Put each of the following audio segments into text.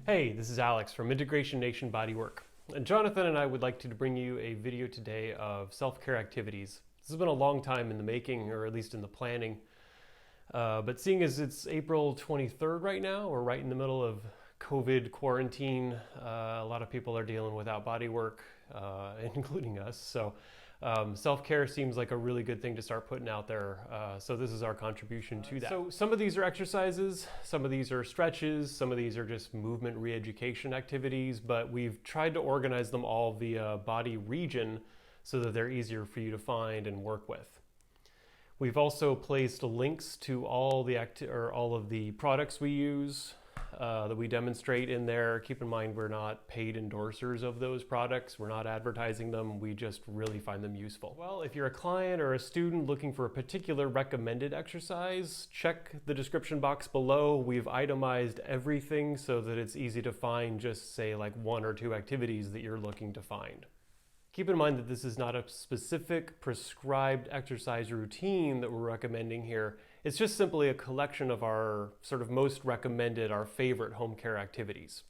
Hey, this is Alex from Integration Nation Bodywork, and Jonathan and I would like to bring you a video today of self-care activities. This has been a long time in the making, or at least in the planning, but seeing as it's April 23rd right now, we're right in the middle of COVID quarantine. A lot of people are dealing without bodywork, including us, so self-care seems like a really good thing to start putting out there, so this is our contribution to that. So some of these are exercises, some of these are stretches, some of these are just movement re-education activities, but we've tried to organize them all via body region so that they're easier for you to find and work with. We've also placed links to all of the products we use that we demonstrate in there. Keep in mind, we're not paid endorsers of those products. We're not advertising them. We just really find them useful. Well, if you're a client or a student looking for a particular recommended exercise, check the description box below. We've itemized everything so that it's easy to find just say like 1 or 2 activities that you're looking to find. Keep in mind that this is not a specific prescribed exercise routine that we're recommending here. It's just simply a collection of our sort of most recommended, our favorite home care activities.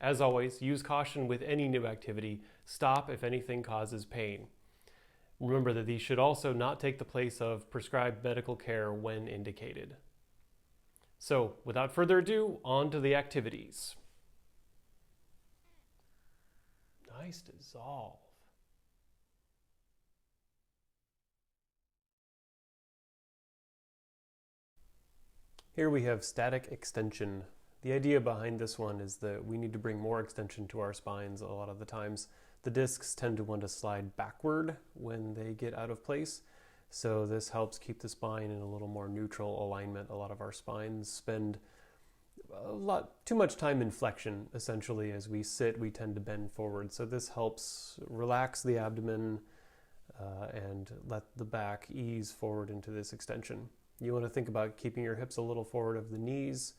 As always, use caution with any new activity. Stop if anything causes pain. Remember that these should also not take the place of prescribed medical care when indicated. So, without further ado, on to the activities. Nice dissolve. Here we have static extension. The idea behind this one is that we need to bring more extension to our spines a lot of the times. The discs tend to want to slide backward when they get out of place, so this helps keep the spine in a little more neutral alignment. A lot of our spines spend too much time in flexion. Essentially, as we sit, we tend to bend forward, so this helps relax the abdomen and let the back ease forward into this extension. You want to think about keeping your hips a little forward of the knees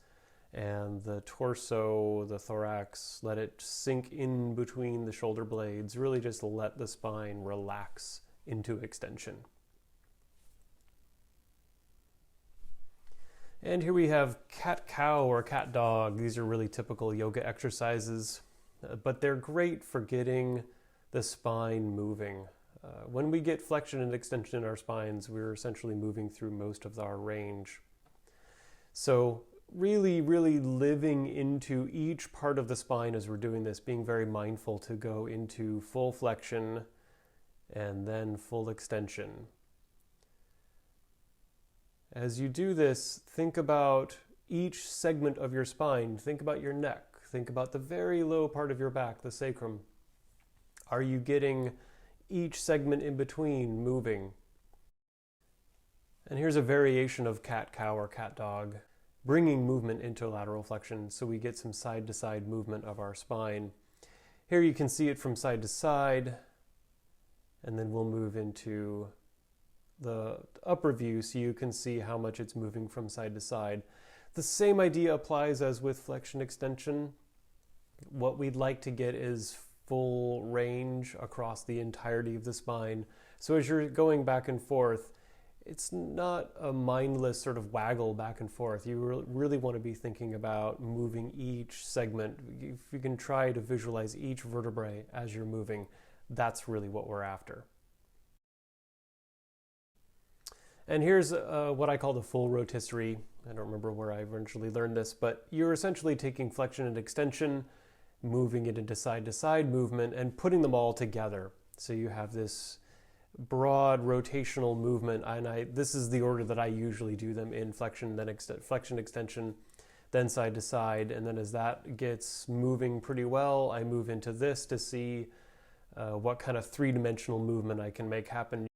and the torso, the thorax, let it sink in between the shoulder blades. Really just let the spine relax into extension. And here we have cat-cow or cat-dog. These are really typical yoga exercises, but they're great for getting the spine moving. When we get flexion and extension in our spines, we're essentially moving through most of our range. So really living into each part of the spine as we're doing this, being very mindful to go into full flexion and then full extension. As you do this, think about each segment of your spine. Think about your neck. Think about the very low part of your back, the sacrum. Are you getting each segment in between moving? And here's a variation of cat-cow or cat-dog, bringing movement into lateral flexion so we get some side-to-side movement of our spine. Here you can see it from side to side, and then we'll move into the upper view so you can see how much it's moving from side to side. The same idea applies as with flexion extension. What we'd like to get is full range across the entirety of the spine. So as you're going back and forth, it's not a mindless sort of waggle back and forth. You really want to be thinking about moving each segment. If you can try to visualize each vertebrae as you're moving, that's really what we're after. And here's what I call the full rotisserie. I don't remember where I eventually learned this, but you're essentially taking flexion and extension, moving it into side-to-side movement and putting them all together. So you have this broad rotational movement, and this is the order that I usually do them in: flexion, then flexion, extension, then side to side. And then as that gets moving pretty well, I move into this to see what kind of three-dimensional movement I can make happen.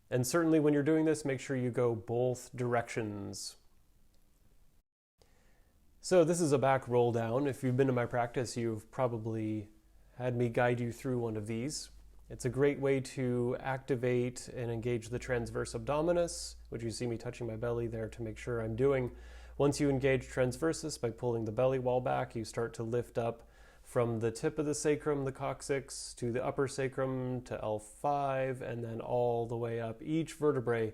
And certainly when you're doing this, make sure you go both directions. So this is a back roll down. If you've been to my practice, you've probably had me guide you through one of these. It's a great way to activate and engage the transverse abdominis, which you see me touching my belly there to make sure I'm doing. Once you engage transversus by pulling the belly wall back, you start to lift up from the tip of the sacrum, the coccyx, to the upper sacrum, to L5, and then all the way up each vertebrae.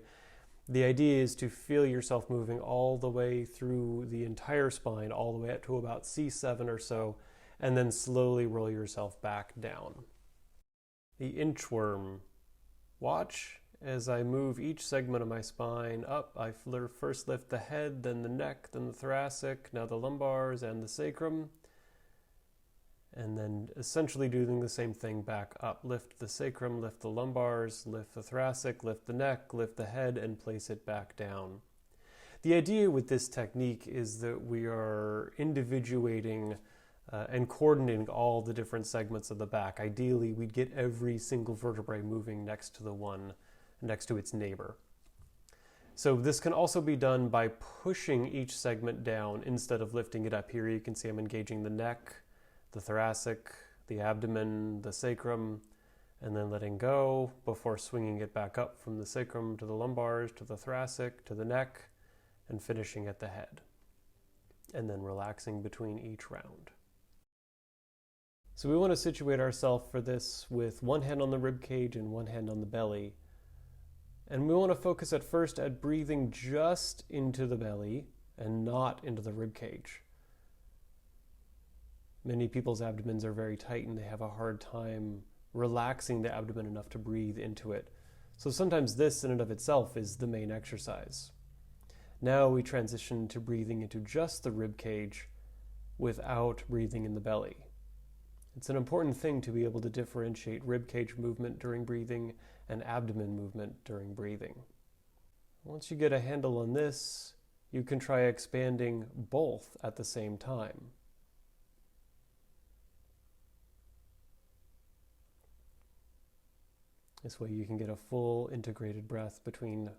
The idea is to feel yourself moving all the way through the entire spine, all the way up to about C7 or so, and then slowly roll yourself back down. The inchworm. Watch as I move each segment of my spine up. I first lift the head, then the neck, then the thoracic, now the lumbars and the sacrum. And then essentially doing the same thing back up. Lift the sacrum, lift the lumbars, lift the thoracic, lift the neck, lift the head, and place it back down. The idea with this technique is that we are individuating and coordinating all the different segments of the back. Ideally, we'd get every single vertebrae moving next to the one next to its neighbor. So this can also be done by pushing each segment down instead of lifting it up. Here you can see I'm engaging the neck, the thoracic, the abdomen, the sacrum, and then letting go before swinging it back up from the sacrum to the lumbars, to the thoracic, to the neck, and finishing at the head. And then relaxing between each round. So we want to situate ourselves for this with one hand on the rib cage and one hand on the belly. And we want to focus at first at breathing just into the belly and not into the rib cage. Many people's abdomens are very tight and they have a hard time relaxing the abdomen enough to breathe into it. So sometimes this in and of itself is the main exercise. Now we transition to breathing into just the rib cage without breathing in the belly. It's an important thing to be able to differentiate rib cage movement during breathing and abdomen movement during breathing. Once you get a handle on this, you can try expanding both at the same time. This way you can get a full integrated breath between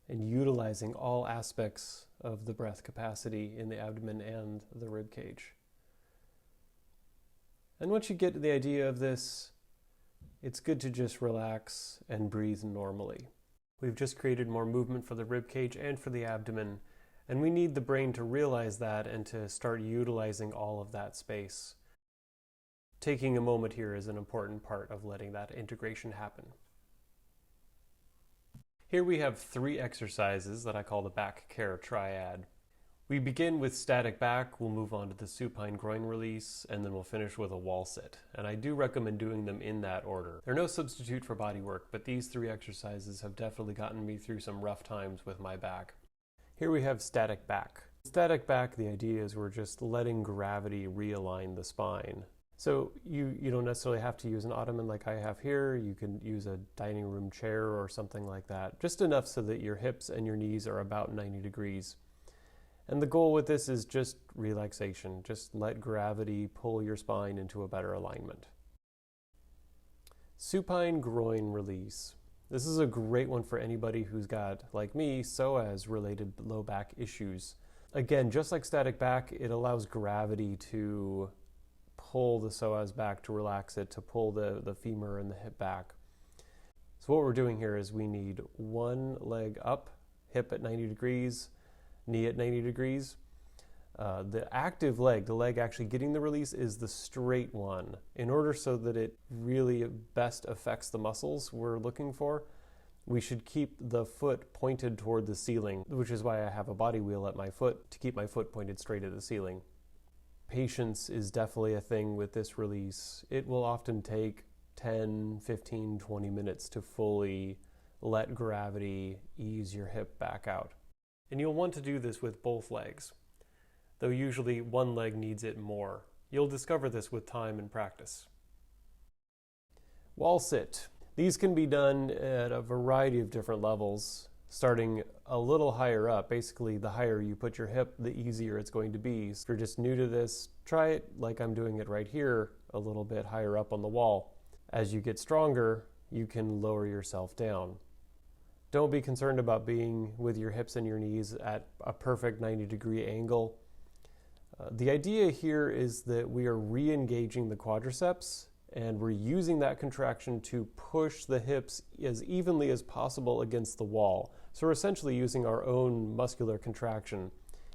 and utilizing all aspects of the breath capacity in the abdomen and the rib cage. And once you get the idea of this, it's good to just relax and breathe normally. We've just created more movement for the rib cage and for the abdomen, and we need the brain to realize that and to start utilizing all of that space. Taking a moment here is an important part of letting that integration happen. Here we have 3 exercises that I call the back care triad. We begin with static back, we'll move on to the supine groin release, and then we'll finish with a wall sit. And I do recommend doing them in that order. They're no substitute for body work, but these 3 exercises have definitely gotten me through some rough times with my back. Here we have static back. Static back, the idea is we're just letting gravity realign the spine. So you don't necessarily have to use an ottoman like I have here. You can use a dining room chair or something like that, just enough so that your hips and your knees are about 90 degrees. And the goal with this is just relaxation. Just let gravity pull your spine into a better alignment. Supine groin release. This is a great one for anybody who's got, like me, psoas related low back issues. Again, just like static back, it allows gravity to pull the psoas back, to relax it, to pull the femur and the hip back. So what we're doing here is we need one leg up, hip at 90 degrees, knee at 90 degrees. The active leg, the leg actually getting the release, is the straight one. In order so that it really best affects the muscles we're looking for, we should keep the foot pointed toward the ceiling, which is why I have a body wheel at my foot to keep my foot pointed straight at the ceiling. Patience is definitely a thing with this release. It will often take 10, 15, 20 minutes to fully let gravity ease your hip back out. And you'll want to do this with both legs, though usually one leg needs it more. You'll discover this with time and practice. Wall sit. These can be done at a variety of different levels, starting a little higher up. Basically, the higher you put your hip, the easier it's going to be. So if you're just new to this, try it like I'm doing it right here, a little bit higher up on the wall. As you get stronger, you can lower yourself down. Don't be concerned about being with your hips and your knees at a perfect 90-degree angle. The idea here is that we are re-engaging the quadriceps, and we're using that contraction to push the hips as evenly as possible against the wall. So we're essentially using our own muscular contraction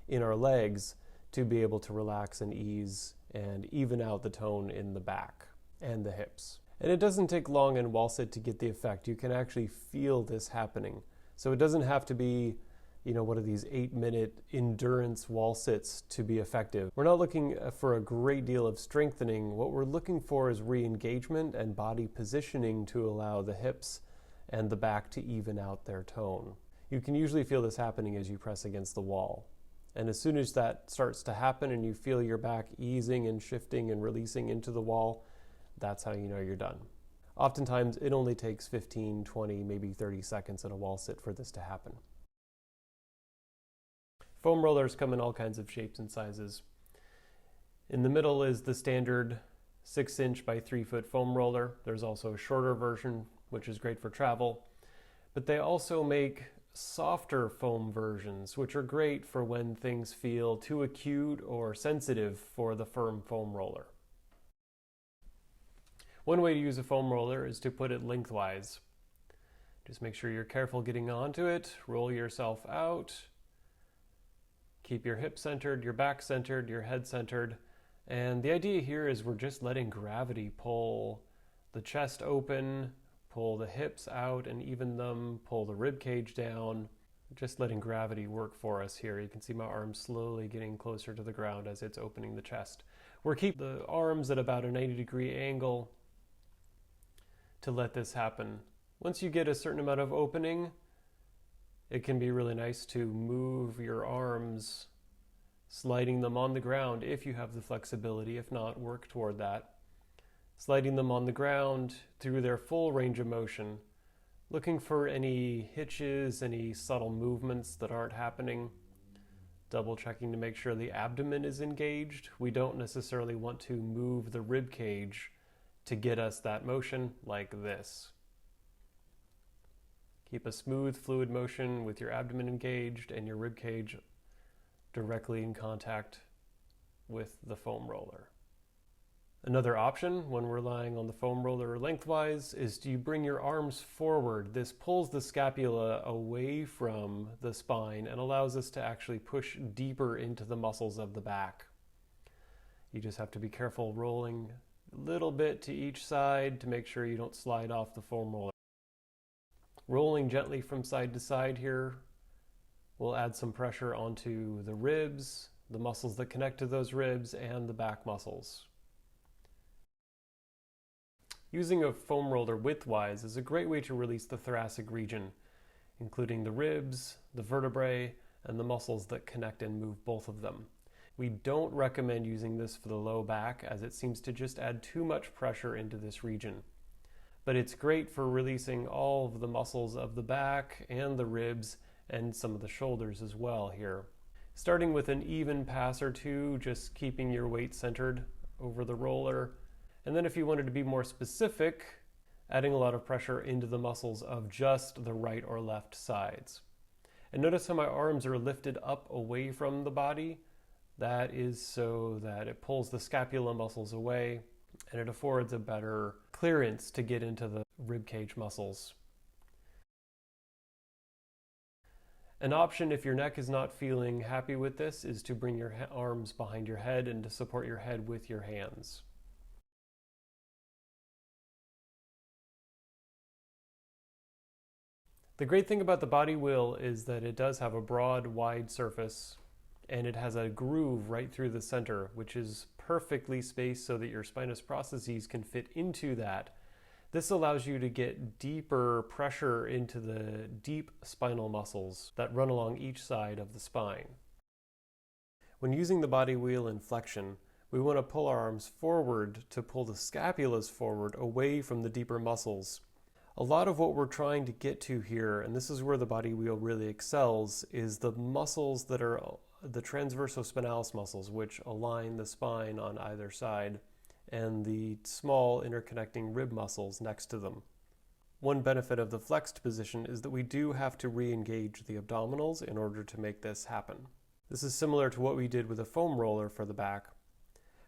in our legs to be able to relax and ease and even out the tone in the back and the hips. And it doesn't take long in wall sit to get the effect. You can actually feel this happening. So it doesn't have to be, one of these 8-minute endurance wall sits to be effective. We're not looking for a great deal of strengthening. What we're looking for is re-engagement and body positioning to allow the hips and the back to even out their tone. You can usually feel this happening as you press against the wall. And as soon as that starts to happen and you feel your back easing and shifting and releasing into the wall, that's how you know you're done. Oftentimes, it only takes 15, 20, maybe 30 seconds in a wall sit for this to happen. Foam rollers come in all kinds of shapes and sizes. In the middle is the standard 6-inch by 3-foot foam roller. There's also a shorter version, which is great for travel. But they also make softer foam versions, which are great for when things feel too acute or sensitive for the firm foam roller. One way to use a foam roller is to put it lengthwise. Just make sure you're careful getting onto it, roll yourself out, keep your hip centered, your back centered, your head centered, and the idea here is we're just letting gravity pull the chest open, pull the hips out and even them, pull the rib cage down, just letting gravity work for us here. You can see my arms slowly getting closer to the ground as it's opening the chest. We're keeping the arms at about a 90-degree angle to let this happen. Once you get a certain amount of opening, it can be really nice to move your arms, sliding them on the ground if you have the flexibility. If not, work toward that. Sliding them on the ground through their full range of motion, looking for any hitches, any subtle movements that aren't happening. Double checking to make sure the abdomen is engaged. We don't necessarily want to move the rib cage to get us that motion like this. Keep a smooth, fluid motion with your abdomen engaged and your rib cage directly in contact with the foam roller. Another option when we're lying on the foam roller lengthwise is you bring your arms forward. This pulls the scapula away from the spine and allows us to actually push deeper into the muscles of the back. You just have to be careful rolling a little bit to each side to make sure you don't slide off the foam roller. Rolling gently from side to side here will add some pressure onto the ribs, the muscles that connect to those ribs, and the back muscles. Using a foam roller widthwise is a great way to release the thoracic region, including the ribs, the vertebrae, and the muscles that connect and move both of them. We don't recommend using this for the low back as it seems to just add too much pressure into this region. But it's great for releasing all of the muscles of the back and the ribs and some of the shoulders as well here. Starting with an even pass or two, just keeping your weight centered over the roller. And then if you wanted to be more specific, adding a lot of pressure into the muscles of just the right or left sides. And notice how my arms are lifted up away from the body. That is so that it pulls the scapula muscles away and it affords a better clearance to get into the ribcage muscles. An option if your neck is not feeling happy with this is to bring your arms behind your head and to support your head with your hands. The great thing about the body wheel is that it does have a broad, wide surface and it has a groove right through the center, which is perfectly spaced so that your spinous processes can fit into that. This allows you to get deeper pressure into the deep spinal muscles that run along each side of the spine. When using the body wheel in flexion, we want to pull our arms forward to pull the scapulas forward away from the deeper muscles. A lot of what we're trying to get to here, and this is where the body wheel really excels, is the muscles that are the transversospinalis muscles, which align the spine on either side, and the small interconnecting rib muscles next to them. One benefit of the flexed position is that we do have to re-engage the abdominals in order to make this happen. This is similar to what we did with a foam roller for the back.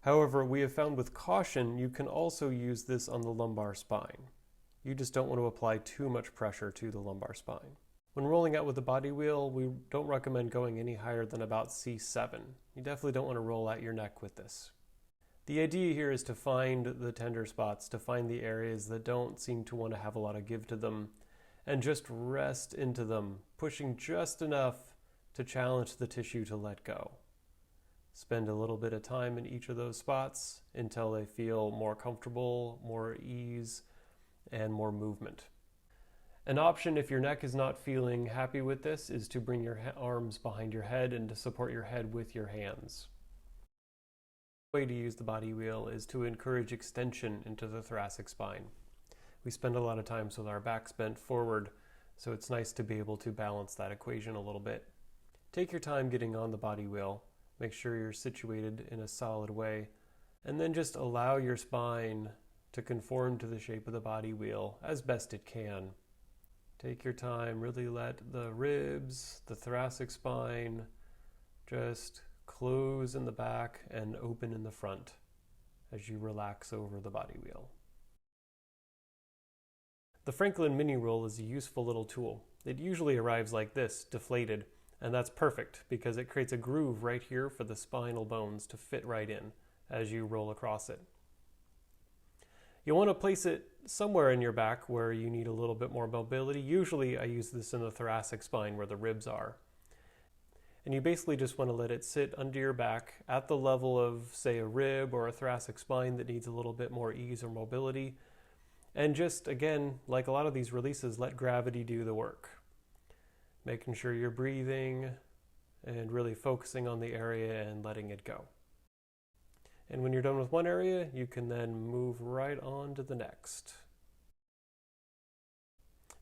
However, we have found with caution you can also use this on the lumbar spine. You just don't want to apply too much pressure to the lumbar spine. When rolling out with the body wheel, we don't recommend going any higher than about C7. You definitely don't want to roll out your neck with this. The idea here is to find the tender spots, to find the areas that don't seem to want to have a lot of give to them, and just rest into them, pushing just enough to challenge the tissue to let go. Spend a little bit of time in each of those spots until they feel more comfortable, more ease, and more movement. An option if your neck is not feeling happy with this is to bring your arms behind your head and to support your head with your hands. The way to use the body wheel is to encourage extension into the thoracic spine. We spend a lot of times with our backs bent forward, so it's nice to be able to balance that equation a little bit. Take your time getting on the body wheel, make sure you're situated in a solid way, and then just allow your spine to conform to the shape of the body wheel as best it can. Take your time, really let the ribs, the thoracic spine, just close in the back and open in the front as you relax over the body wheel. The Franklin mini roll is a useful little tool. It usually arrives like this, deflated, and that's perfect because it creates a groove right here for the spinal bones to fit right in as you roll across it. You'll want to place it somewhere in your back where you need a little bit more mobility. Usually I use this in the thoracic spine where the ribs are. And you basically just want to let it sit under your back at the level of, say, a rib or a thoracic spine that needs a little bit more ease or mobility. And just, again, like a lot of these releases, let gravity do the work. Making sure you're breathing and really focusing on the area and letting it go. And when you're done with one area, you can then move right on to the next.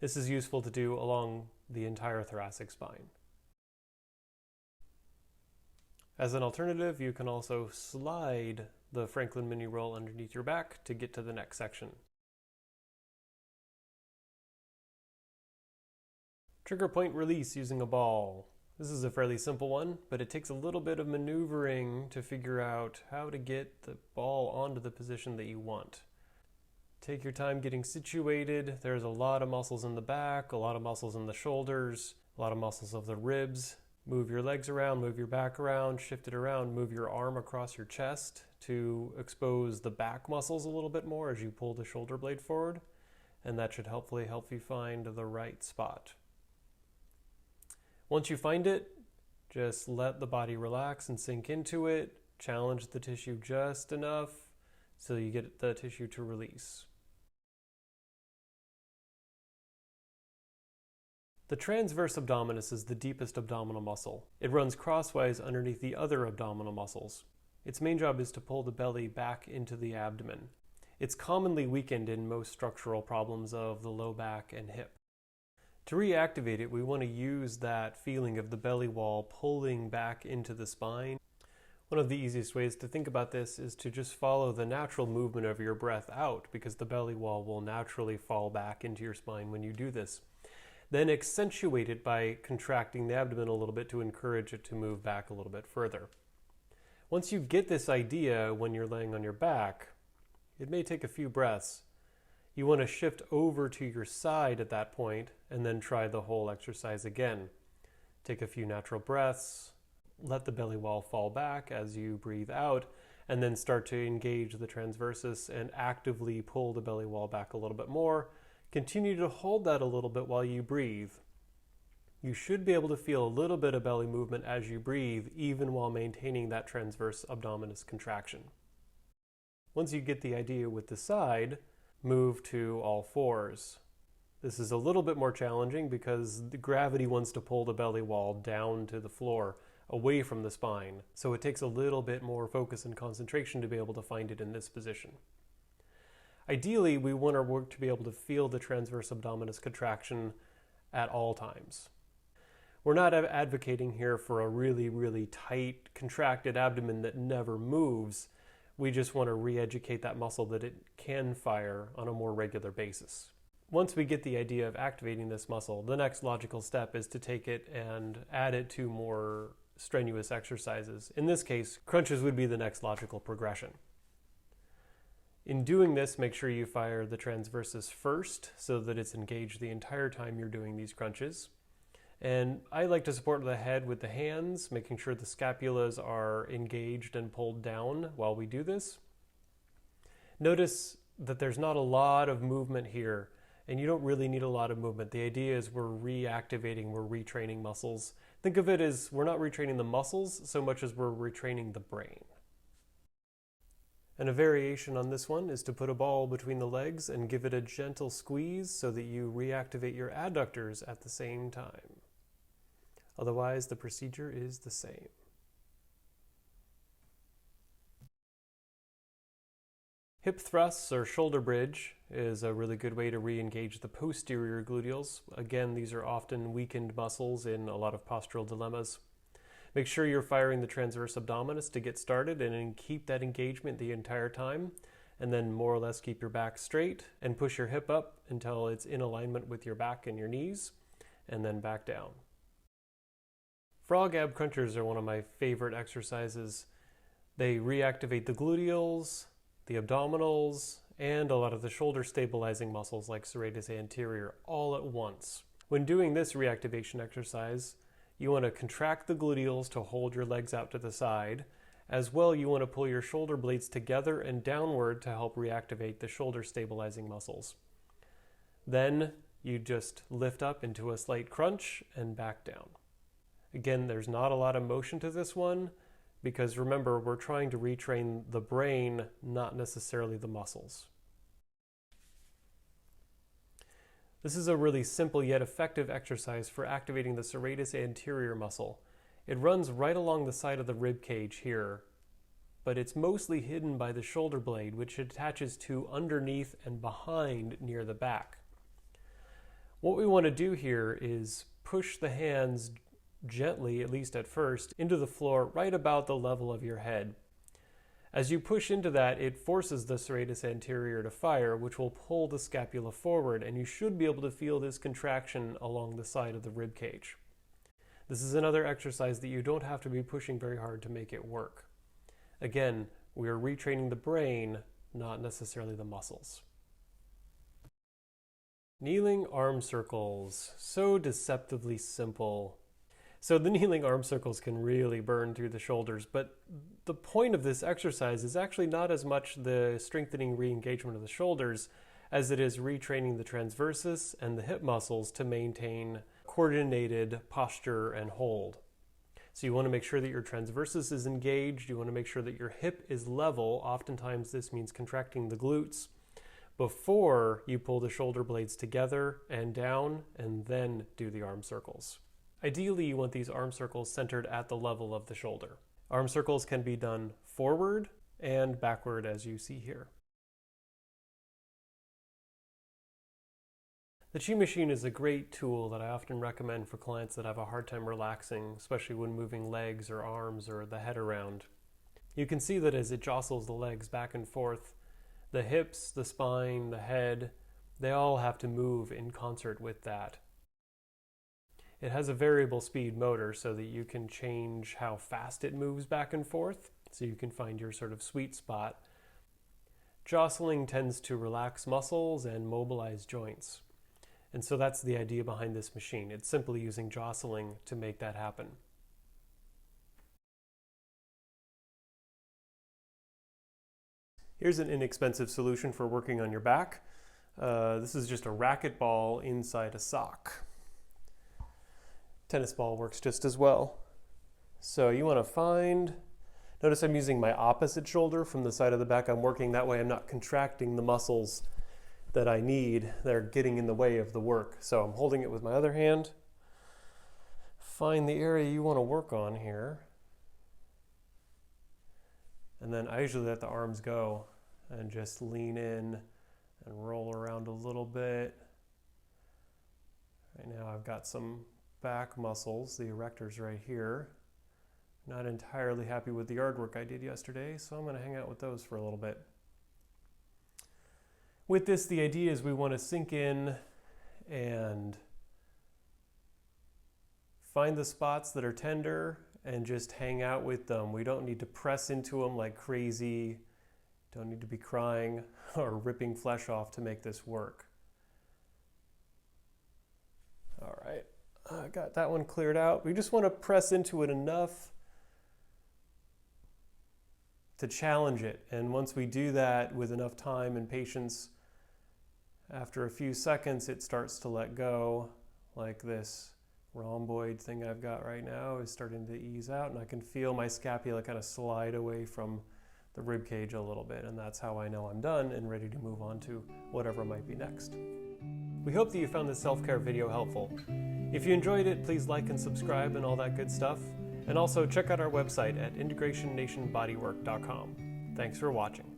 This is useful to do along the entire thoracic spine. As an alternative, you can also slide the Franklin mini roll underneath your back to get to the next section. Trigger point release using a ball. This is a fairly simple one, but it takes a little bit of maneuvering to figure out how to get the ball onto the position that you want. Take your time getting situated. There's a lot of muscles in the back, a lot of muscles in the shoulders, a lot of muscles of the ribs. Move your legs around, move your back around, shift it around, move your arm across your chest to expose the back muscles a little bit more as you pull the shoulder blade forward, and that should hopefully help you find the right spot. Once you find it, just let the body relax and sink into it, challenge the tissue just enough so you get the tissue to release. The transverse abdominis is the deepest abdominal muscle. It runs crosswise underneath the other abdominal muscles. Its main job is to pull the belly back into the abdomen. It's commonly weakened in most structural problems of the low back and hip. To reactivate it, we want to use that feeling of the belly wall pulling back into the spine. One of the easiest ways to think about this is to just follow the natural movement of your breath out, because the belly wall will naturally fall back into your spine when you do this. Then accentuate it by contracting the abdomen a little bit to encourage it to move back a little bit further. Once you get this idea when you're laying on your back, it may take a few breaths. You want to shift over to your side at that point and then try the whole exercise again. Take a few natural breaths, let the belly wall fall back as you breathe out, and then start to engage the transversus and actively pull the belly wall back a little bit more. Continue to hold that a little bit while you breathe. You should be able to feel a little bit of belly movement as you breathe, even while maintaining that transverse abdominis contraction. Once you get the idea with the side, move to all fours. This is a little bit more challenging because the gravity wants to pull the belly wall down to the floor, away from the spine. So it takes a little bit more focus and concentration to be able to find it in this position. Ideally, we want our work to be able to feel the transverse abdominis contraction at all times. We're not advocating here for a really, really tight, contracted abdomen that never moves. We just want to re-educate that muscle that it can fire on a more regular basis. Once we get the idea of activating this muscle, the next logical step is to take it and add it to more strenuous exercises. In this case, crunches would be the next logical progression. In doing this, make sure you fire the transversus first so that it's engaged the entire time you're doing these crunches. And I like to support the head with the hands, making sure the scapulas are engaged and pulled down while we do this. Notice that there's not a lot of movement here, and you don't really need a lot of movement. The idea is we're reactivating, we're retraining muscles. Think of it as we're not retraining the muscles so much as we're retraining the brain. And a variation on this one is to put a ball between the legs and give it a gentle squeeze so that you reactivate your adductors at the same time. Otherwise, the procedure is the same. Hip thrusts or shoulder bridge is a really good way to re-engage the posterior gluteals. Again, these are often weakened muscles in a lot of postural dilemmas. Make sure you're firing the transverse abdominis to get started and then keep that engagement the entire time, and then more or less keep your back straight and push your hip up until it's in alignment with your back and your knees, and then back down. Frog ab crunchers are one of my favorite exercises. They reactivate the gluteals, the abdominals, and a lot of the shoulder stabilizing muscles like serratus anterior all at once. When doing this reactivation exercise, you want to contract the gluteals to hold your legs out to the side. As well, you want to pull your shoulder blades together and downward to help reactivate the shoulder stabilizing muscles. Then you just lift up into a slight crunch and back down. Again, there's not a lot of motion to this one because remember, we're trying to retrain the brain, not necessarily the muscles. This is a really simple yet effective exercise for activating the serratus anterior muscle. It runs right along the side of the rib cage here, but it's mostly hidden by the shoulder blade, which attaches to underneath and behind near the back. What we want to do here is push the hands gently, at least at first, into the floor right about the level of your head. As you push into that, it forces the serratus anterior to fire, which will pull the scapula forward, and you should be able to feel this contraction along the side of the rib cage. This is another exercise that you don't have to be pushing very hard to make it work. Again, we are retraining the brain, not necessarily the muscles. Kneeling arm circles, so deceptively simple. So the kneeling arm circles can really burn through the shoulders, but the point of this exercise is actually not as much the strengthening re-engagement of the shoulders as it is retraining the transversus and the hip muscles to maintain coordinated posture and hold. So you want to make sure that your transversus is engaged, you want to make sure that your hip is level. Oftentimes this means contracting the glutes before you pull the shoulder blades together and down and then do the arm circles. Ideally, you want these arm circles centered at the level of the shoulder. Arm circles can be done forward and backward as you see here. The Chi machine is a great tool that I often recommend for clients that have a hard time relaxing, especially when moving legs or arms or the head around. You can see that as it jostles the legs back and forth, the hips, the spine, the head, they all have to move in concert with that. It has a variable speed motor so that you can change how fast it moves back and forth, so you can find your sort of sweet spot. Jostling tends to relax muscles and mobilize joints. And so that's the idea behind this machine. It's simply using jostling to make that happen. Here's an inexpensive solution for working on your back. This is just a racket ball inside a sock. Tennis ball works just as well. So you want to find, notice I'm using my opposite shoulder from the side of the back I'm working. That way I'm not contracting the muscles that I need that are getting in the way of the work. So I'm holding it with my other hand. Find the area you want to work on here. And then I usually let the arms go and just lean in and roll around a little bit. Right now I've got some back muscles, the erectors right here. Not entirely happy with the yard work I did yesterday, so I'm going to hang out with those for a little bit. With this, the idea is we want to sink in and find the spots that are tender and just hang out with them. We don't need to press into them like crazy, don't need to be crying or ripping flesh off to make this work. All right. I got that one cleared out. We just want to press into it enough challenge it. And once we do that with enough time and patience, after a few seconds, it starts to let go, like this rhomboid thing I've got right now is starting to ease out, and I can feel my scapula kind of slide away from the rib cage a little bit, and that's how I know I'm done and ready to move on to whatever might be next. We hope that you found this self-care video helpful. If you enjoyed it, please like and subscribe and all that good stuff. And also check out our website at integrationnationbodywork.com. Thanks for watching.